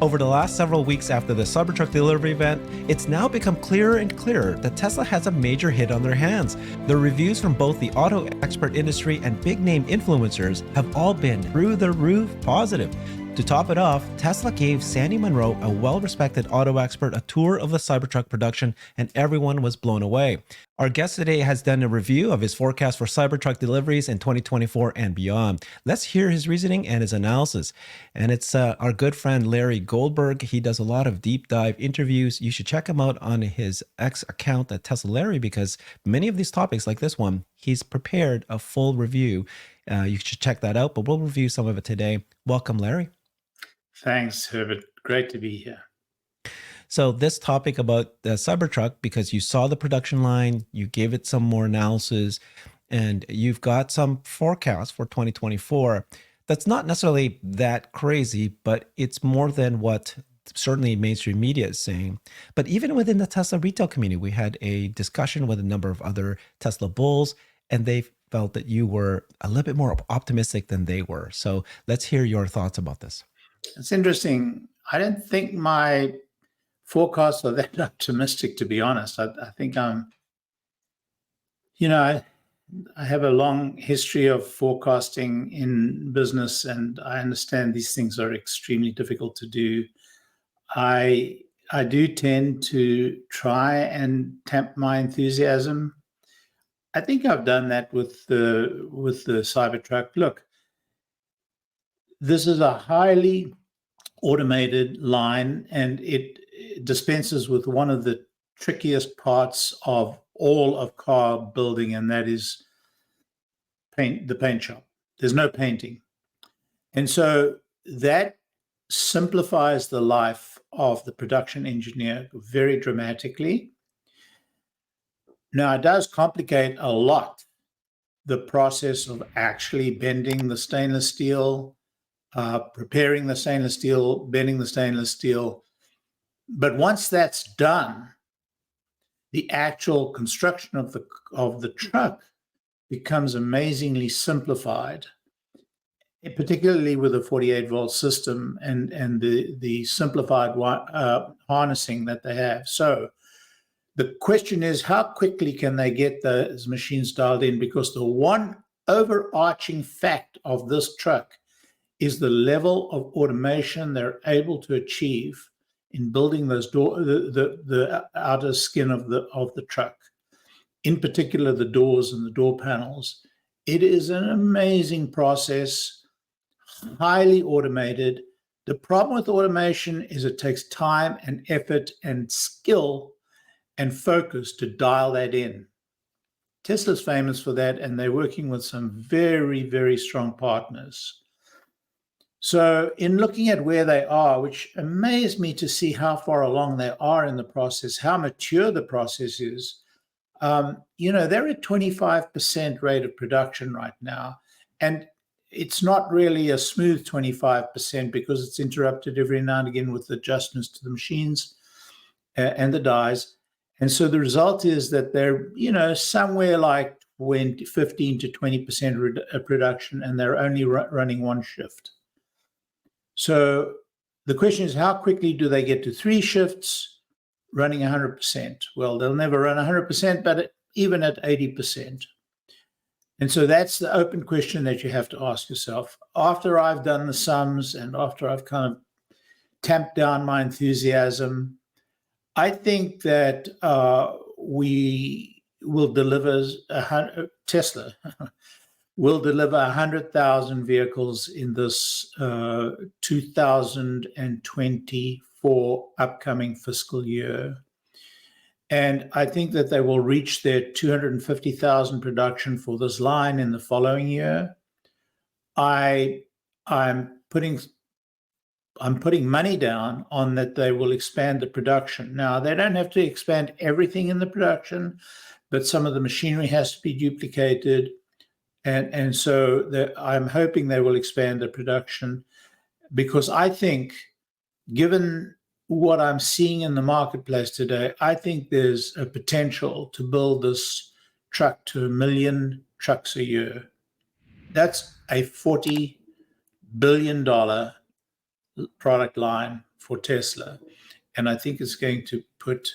Over the last several weeks after the Cybertruck delivery event, it's now become clearer and clearer that Tesla has a major hit on their hands. The reviews from both the auto expert industry and big name influencers have all been through the roof positive. To top it off, Tesla gave Sandy Munro, a well-respected auto expert, a tour of the Cybertruck production, and everyone was blown away. Our guest today has done a review of his forecast for Cybertruck deliveries in 2024 and beyond. Let's hear his reasoning and his analysis. And it's our good friend Larry Goldberg. He does a lot of deep dive interviews. You should check him out on his X account at Tesla Larry, because many of these topics, like this one, he's prepared a full review. You should check that out, but we'll review some of it today. Welcome, Larry. Thanks, Herbert. Great to be here. So this topic about the Cybertruck, because you saw the production line, you gave it some more analysis, and you've got some forecasts for 2024. That's not necessarily that crazy, but it's more than what certainly mainstream media is saying. But even within the Tesla retail community, we had a discussion with a number of other Tesla bulls, and they felt that you were a little bit more optimistic than they were. So let's hear your thoughts about this. It's interesting. I don't think my forecasts are that optimistic, to be honest. I think I have a long history of forecasting in business, and I understand these things are extremely difficult to do. I do tend to try and tamp my enthusiasm. I think I've done that with the Cybertruck. Look, this is a highly automated line, and it dispenses with one of the trickiest parts of all of car building, and that is the paint shop. There's no painting. And so that simplifies the life of the production engineer very dramatically. Now, it does complicate a lot the process of actually bending the stainless steel, preparing the stainless steel, bending the stainless steel. But once that's done, the actual construction of the truck becomes amazingly simplified, particularly with a 48-volt system and the simplified harnessing that they have. So the question is, how quickly can they get those machines dialed in? Because the one overarching fact of this truck is the level of automation they're able to achieve in building those the outer skin of the truck, in particular the doors and the door panels. It is an amazing process, highly automated. The problem with automation is it takes time and effort and skill and focus to dial that in. Tesla's famous for that, and they're working with some very, very strong partners. So in looking at where they are, which amazed me to see how far along they are in the process, how mature the process is, they're at 25% rate of production right now. And it's not really a smooth 25% because it's interrupted every now and again with adjustments to the machines and the dies. And so the result is that they're, somewhere like 15 to 20% production, and they're only running one shift. So the question is, how quickly do they get to 3 shifts running 100%? Well, they'll never run 100%, but even at 80%. And so that's the open question that you have to ask yourself. After I've done the sums and after I've kind of tamped down my enthusiasm, I think that we will deliver Tesla will deliver 100,000 vehicles in this 2024 upcoming fiscal year. And I think that they will reach their 250,000 production for this line in the following year. I'm putting money down on that they will expand the production. Now, they don't have to expand everything in the production, but some of the machinery has to be duplicated. And so I'm hoping they will expand the production, because I think, given what I'm seeing in the marketplace today, I think there's a potential to build this truck to 1 million trucks a year. That's a $40 billion product line. for Tesla. And I think it's going to put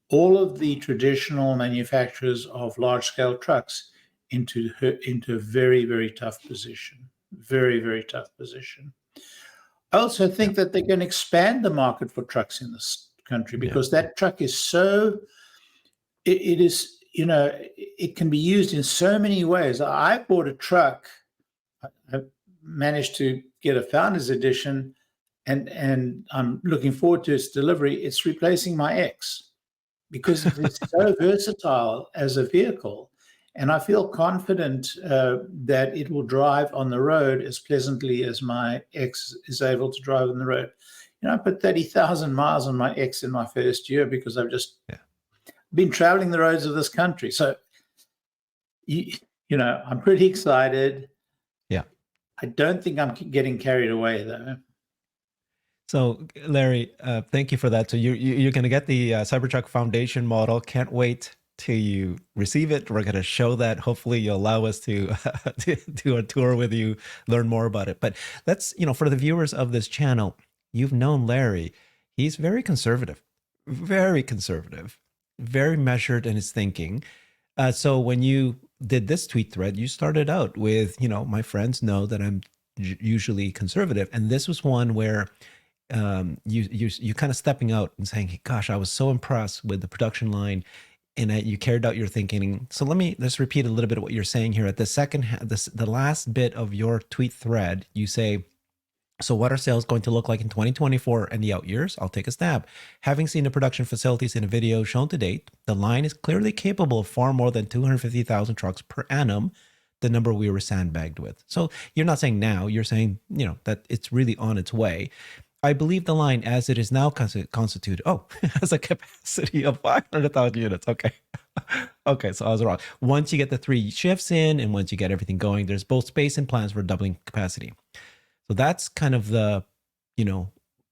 all of the traditional manufacturers of large-scale trucks into a very, very tough position. Very, very tough position. I also think that they're going to expand the market for trucks in this country, because that truck is so, it is, it can be used in so many ways. I bought a truck. I managed to get a Founders Edition, and I'm looking forward to its delivery. It's replacing my X, because it is so versatile as a vehicle. And I feel confident that it will drive on the road as pleasantly as my X is able to drive on the road. I put 30,000 miles on my X in my first year, because I've just been traveling the roads of this country. So, I'm pretty excited. Yeah. I don't think I'm getting carried away, though. So, Larry, thank you for that. So you're going to get the Cybertruck Foundation model. Can't wait till you receive it. We're going to show that. Hopefully you'll allow us to do a tour with you, learn more about it. But that's, for the viewers of this channel, you've known Larry. He's very conservative, very measured in his thinking. So when you did this tweet thread, you started out with, my friends know that I'm usually conservative. And this was one where you kind of stepping out and saying, gosh, I was so impressed with the production line, and you carried out your thinking. So let's repeat a little bit of what you're saying here. At the last bit of your tweet thread, you say, so what are sales going to look like in 2024 and the out years? I'll take a stab. Having seen the production facilities in a video shown to date, the line is clearly capable of far more than 250,000 trucks per annum, the number we were sandbagged with. So you're not saying now, you're saying, that it's really on its way. I believe the line as it is now constituted, has a capacity of 500,000 units. Okay. Okay, so I was wrong. Once you get the 3 shifts in, and once you get everything going, there's both space and plans for doubling capacity. So that's kind of the,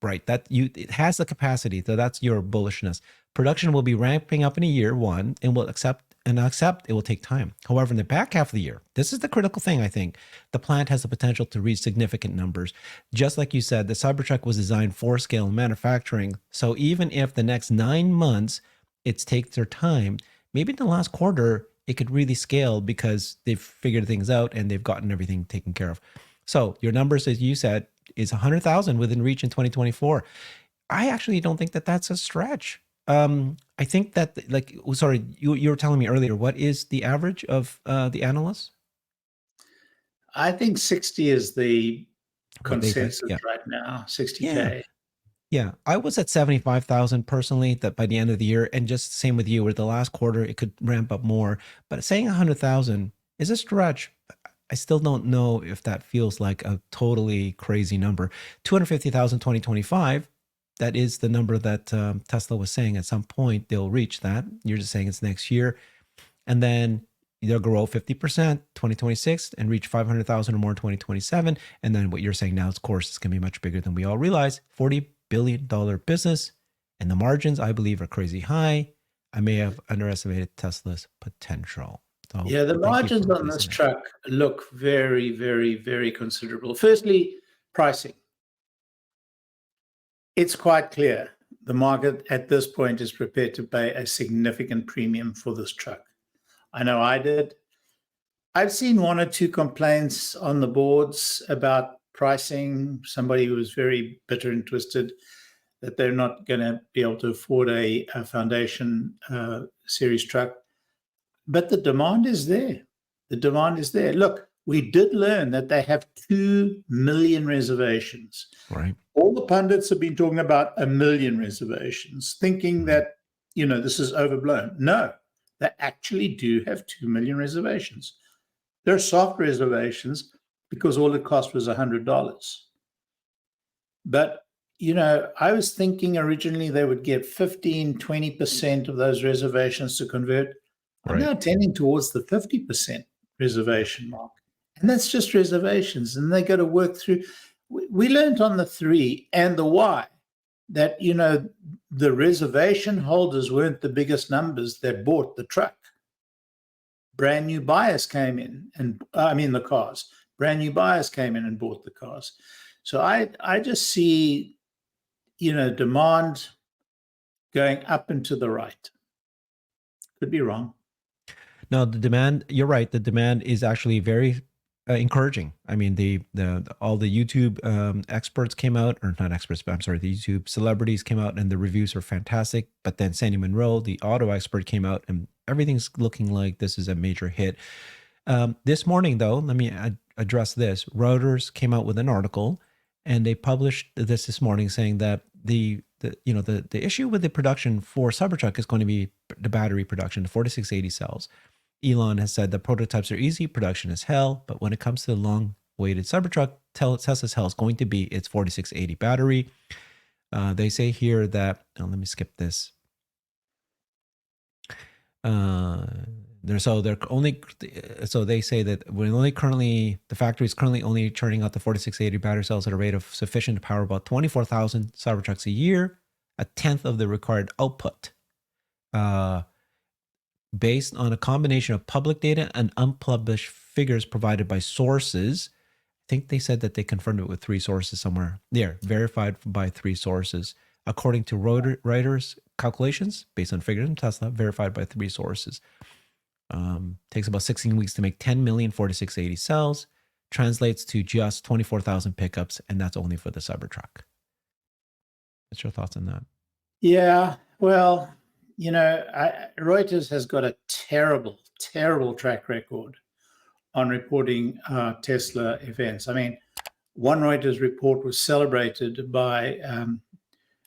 right, it has the capacity. So that's your bullishness. Production will be ramping up in year 1, and will accept it will take time. However, in the back half of the year, this is the critical thing, I think. The plant has the potential to reach significant numbers. Just like you said, the Cybertruck was designed for scale manufacturing. So even if the next 9 months, it takes their time, maybe in the last quarter, it could really scale, because they've figured things out and they've gotten everything taken care of. So your numbers, as you said, is 100,000 within reach in 2024. I actually don't think that that's a stretch. I think that, you were telling me earlier, what is the average of the analysts? I think 60 is the consensus right now, 60K. Yeah, I was at 75,000 personally, that by the end of the year, and just same with you, where the last quarter, it could ramp up more. But saying 100,000 is a stretch. I still don't know if that feels like a totally crazy number. 250,000 2025, that is the number that Tesla was saying at some point they'll reach that. You're just saying it's next year. And then they'll grow 50% 2026 and reach 500,000 or more in 2027. And then what you're saying now, of course, it's going to be much bigger than we all realize. $40 billion business. And the margins, I believe, are crazy high. I may have underestimated Tesla's potential. So yeah, the margins on this truck look very, very, very considerable. Firstly, pricing. It's quite clear the market at this point is prepared to pay a significant premium for this truck. I know I did. I've seen 1 or 2 complaints on the boards about pricing. Somebody who was very bitter and twisted that they're not going to be able to afford a Foundation series truck. But the demand is there. The demand is there. Look, we did learn that they have 2 million reservations. Right. All the pundits have been talking about 1 million reservations, thinking that, this is overblown. No, they actually do have 2 million reservations. They're soft reservations because all it cost was $100. But, I was thinking originally they would get 15, 20% of those reservations to convert. I'm now tending towards the 50% reservation mark. And that's just reservations. And they got to work through. We learned on the 3 and the Y that, the reservation holders weren't the biggest numbers that bought the truck. Brand new buyers came in, the cars. Brand new buyers came in and bought the cars. So I just see demand going up and to the right. Could be wrong. No, the demand, you're right. The demand is actually very encouraging. I mean, the all the YouTube experts came out, or not experts, but I'm sorry, the YouTube celebrities came out, and the reviews are fantastic. But then Sandy Munro, the auto expert, came out, and everything's looking like this is a major hit. This morning, though, let me address this. Reuters came out with an article, and they published this morning, saying that the issue with the production for Cybertruck is going to be the battery production, the 4680 cells. Elon has said the prototypes are easy, production is hell, but when it comes to the long-awaited Cybertruck, Tesla's hell is going to be its 4680 battery. They say here that, let me skip this. They say that the factory is currently only churning out the 4680 battery cells at a rate of sufficient to power about 24,000 Cybertrucks a year, a tenth of the required output. Based on a combination of public data and unpublished figures provided by sources. I think they said that they confirmed it with 3 sources somewhere. There, verified by 3 sources. According to Reuters calculations, based on figures from Tesla, verified by 3 sources. Takes about 16 weeks to make 10 million 4680 cells. Translates to just 24,000 pickups, and that's only for the Cybertruck. What's your thoughts on that? Yeah, well, Reuters has got a terrible, terrible track record on reporting Tesla events. I mean, one Reuters report was celebrated by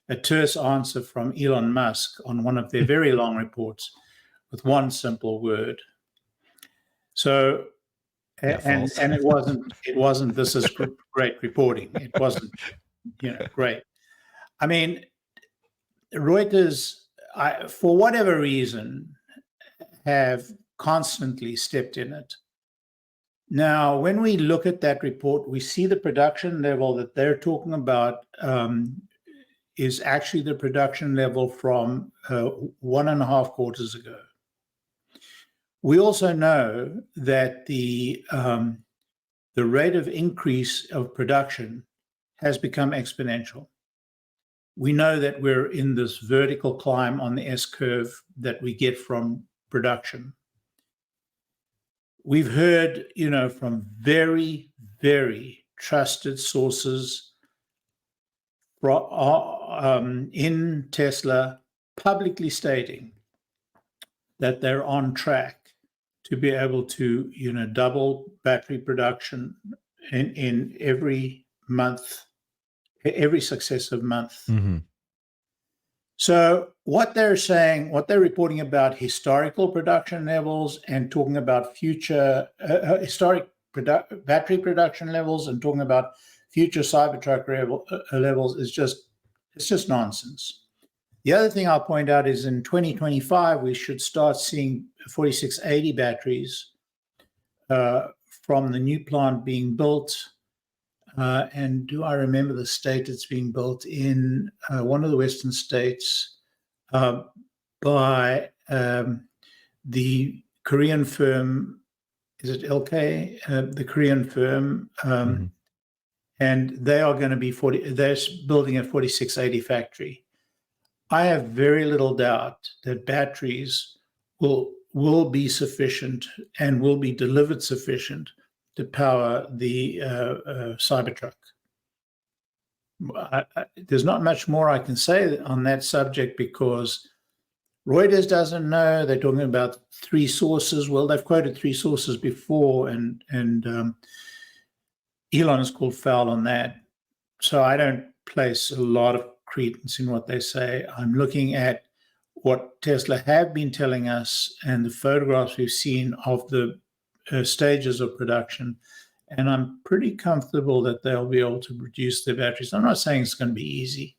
a terse answer from Elon Musk on one of their very long reports with one simple word. So, and it wasn't this is great reporting. It wasn't, great. I mean, Reuters, for whatever reason, have constantly stepped in it. Now, when we look at that report, we see the production level that they're talking about is actually the production level from 1.5 quarters ago. We also know that the rate of increase of production has become exponential. We know that we're in this vertical climb on the S-curve that we get from production. We've heard, from very, very trusted sources in Tesla publicly stating that they're on track to be able to, double battery production in every month, every successive month. Mm-hmm. So what they're saying, what they're reporting about historical production levels and talking about future historic battery production levels and talking about future Cybertruck levels is just nonsense. The other thing I'll point out is in 2025, we should start seeing 4680 batteries from the new plant being built. And do I remember the state it's being built in? One of the Western states by the Korean firm. Is it LK? The Korean firm. Mm-hmm. And they are going to be they're building a 4680 factory. I have very little doubt that batteries will be sufficient and will be delivered sufficient to power the Cybertruck. There's not much more I can say on that subject because Reuters doesn't know. They're talking about 3 sources. Well, they've quoted 3 sources before, and Elon has called foul on that. So I don't place a lot of credence in what they say. I'm looking at what Tesla have been telling us and the photographs we've seen of the stages of production, and I'm pretty comfortable that they'll be able to produce their batteries. I'm not saying it's going to be easy.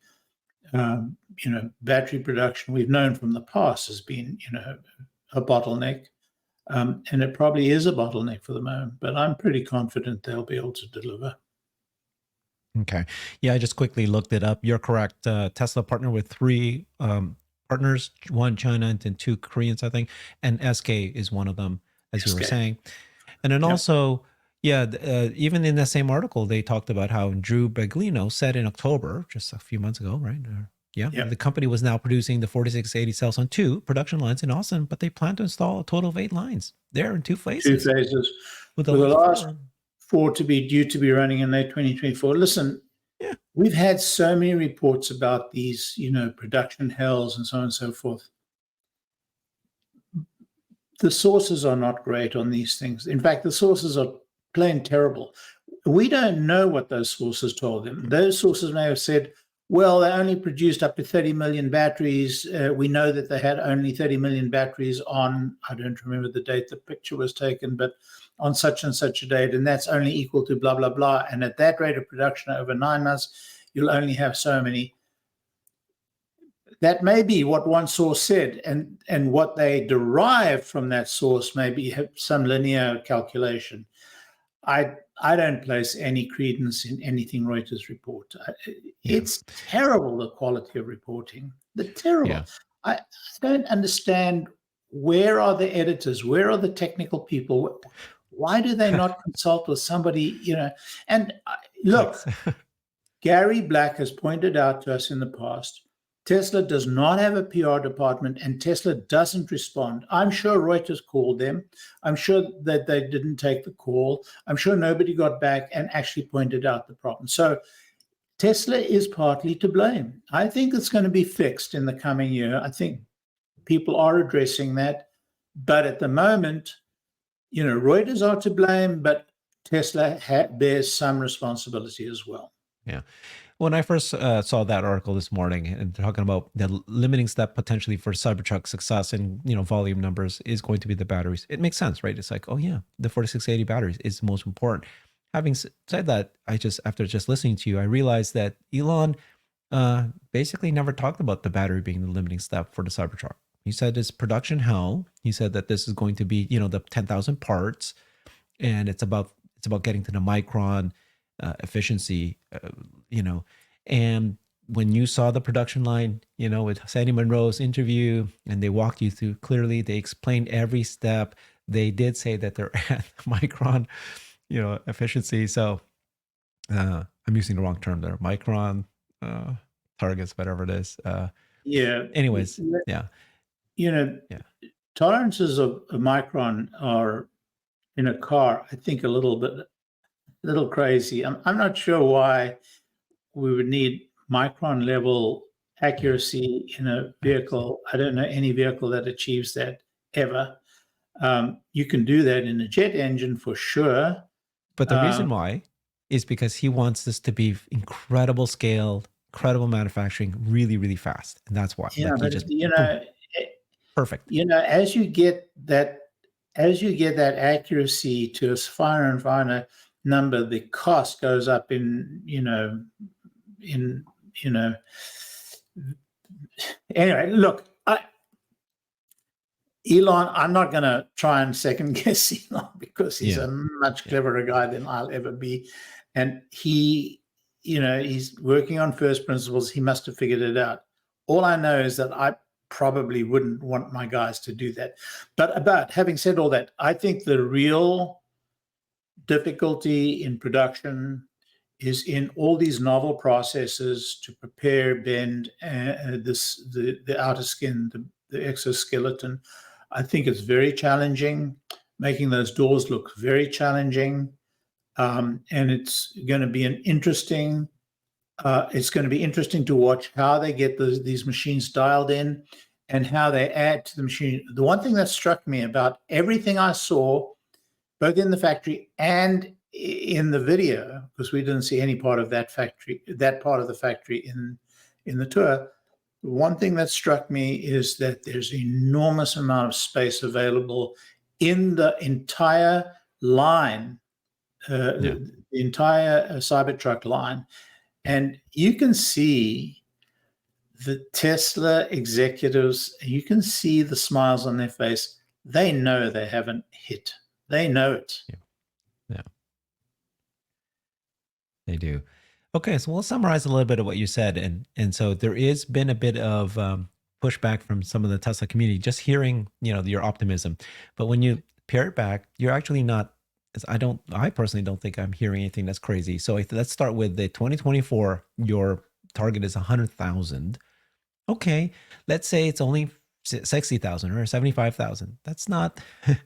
Battery production we've known from the past has been, a bottleneck, and it probably is a bottleneck for the moment. But I'm pretty confident they'll be able to deliver. Okay. Yeah, I just quickly looked it up. You're correct. Tesla partnered with 3 partners, 1 China and then 2 Koreans, I think. And SK is one of them, as you were saying. And then also, Yeah, even in that same article, they talked about how Drew Baglino said in October, just a few months ago, right? Yeah, Yeah. the company was now producing the 4680 cells on 2 production lines in Austin, but they plan to install a total of 8 lines there in 2 2 phases, phases, with the with the last last 4. 4 to be due to be running in late 2024. Listen, Yeah, we've had so many reports about these, production hells and so on and so forth. The sources are not great on these things. In fact, the sources are plain terrible. We don't know what those sources told them. Those sources may have said, well, they only produced up to 30 million batteries. We know that they had only 30 million batteries on, I don't remember the date the picture was taken, but on such and such a date, and that's only equal to blah, blah, blah. And at that rate of production over 9 months, you'll only have so many. That may be what one source said, and what they derive from that source may be some linear calculation. I don't place any credence in anything Reuters report. It's terrible, the quality of reporting. The terrible. yeah, I don't understand, where are the editors? Where are the technical people? Why do they not consult with somebody, And look, Gary Black has pointed out to us in the past, Tesla does not have a PR department, and Tesla doesn't respond. I'm sure Reuters called them. I'm sure that they didn't take the call. I'm sure nobody got back and actually pointed out the problem. So Tesla is partly to blame. I think it's going to be fixed in the coming year. I think people are addressing that. But at the moment, Reuters are to blame, but Tesla bears some responsibility as well. yeah. When I first saw that article this morning and talking about the limiting step potentially for Cybertruck success and volume numbers is going to be the batteries, it makes sense, right? It's like, oh yeah, the 4680 batteries is the most important. Having said that, after just listening to you, I realized that Elon basically never talked about the battery being the limiting step for the Cybertruck. He said it's production hell. He said that this is going to be the 10,000 parts, and it's about getting to the micron efficiency, and when you saw the production line, with Sandy Monroe's interview, and they walked you through clearly, they explained every step. They did say that they're at micron, efficiency. So I'm using the wrong term there, micron targets, whatever it is. Yeah. Anyways, yeah. Tolerances of a micron are, in a car, I think, a little crazy. I'm not sure why we would need micron level accuracy in a vehicle. I don't know any vehicle that achieves that ever. You can do that in a jet engine for sure. But the reason why is because he wants this to be incredible scale, incredible manufacturing, really, really fast. And that's why. Yeah, but perfect. As you get that accuracy to a finer and finer number, the cost goes up anyway. Look, Elon, I'm not going to try and second guess Elon, because he's a much cleverer guy than I'll ever be, and he's working on first principles. He must have figured it out. All I know is that I probably wouldn't want my guys to do that. But having said all that, I think the real difficulty in production is in all these novel processes to prepare, bend the outer skin, the exoskeleton. I think it's very challenging. Making those doors look very challenging, and it's going to be interesting to watch how they get these machines dialed in and how they add to the machine. The one thing that struck me about everything I saw, both in the factory and in the video, because we didn't see any part of that part of the factory in the tour. One thing that struck me is that there's an enormous amount of space available in the entire line, the entire Cybertruck line. And you can see the Tesla executives, you can see the smiles on their face. They know they haven't hit. They know it. Yeah. They do. Okay, so we'll summarize a little bit of what you said. And so there is been a bit of pushback from some of the Tesla community, just hearing, your optimism. But when you pare it back, you're actually not is I personally don't think I'm hearing anything that's crazy. So let's start with the 2024. Your target is 100,000. Okay, let's say it's only 60,000 or 75,000. That's not it's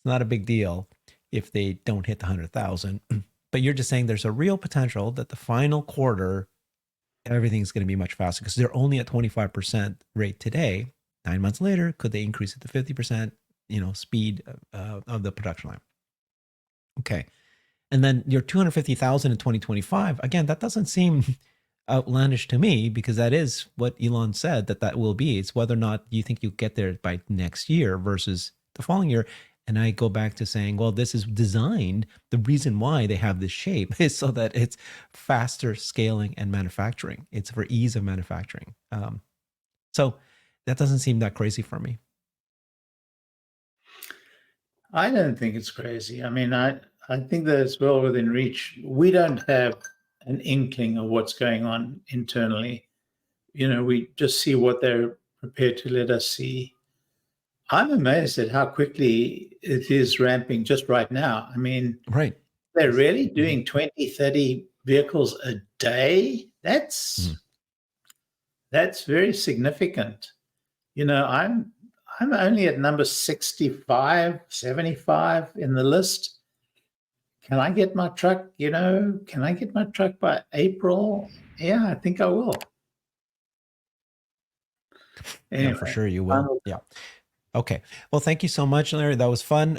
not a big deal if they don't hit the 100,000. But you're just saying there's a real potential that the final quarter everything's going to be much faster because they're only at 25% rate today. 9 months later, could they increase it to 50%? Speed of the production line. Okay, and then your 250,000 in 2025. Again, that doesn't seem outlandish to me because that is what Elon said that will be. It's whether or not you think you get there by next year versus the following year. And I go back to saying, well, this is designed. The reason why they have this shape is so that it's faster scaling and manufacturing. It's for ease of manufacturing. So that doesn't seem that crazy for me. I don't think it's crazy. I mean, I think that it's well within reach. We don't have an inkling of what's going on internally. We just see what they're prepared to let us see. I'm amazed at how quickly it is ramping just right now. I mean, right. They're really doing 20, 30 vehicles a day. That's very significant. I'm only at number 65, 75 in the list. Can I get my truck, can I get my truck by April? Yeah, I think I will. Anyway, yeah, for sure you will. Yeah. Okay. Well, thank you so much, Larry. That was fun.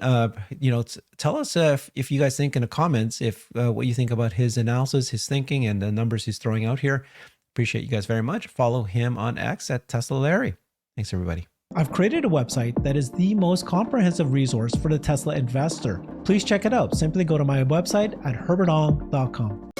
Tell us if you guys think in the comments what you think about his analysis, his thinking, and the numbers he's throwing out here. Appreciate you guys very much. Follow him on X at Tesla Larry. Thanks, everybody. I've created a website that is the most comprehensive resource for the Tesla investor. Please check it out. Simply go to my website at herbertong.com.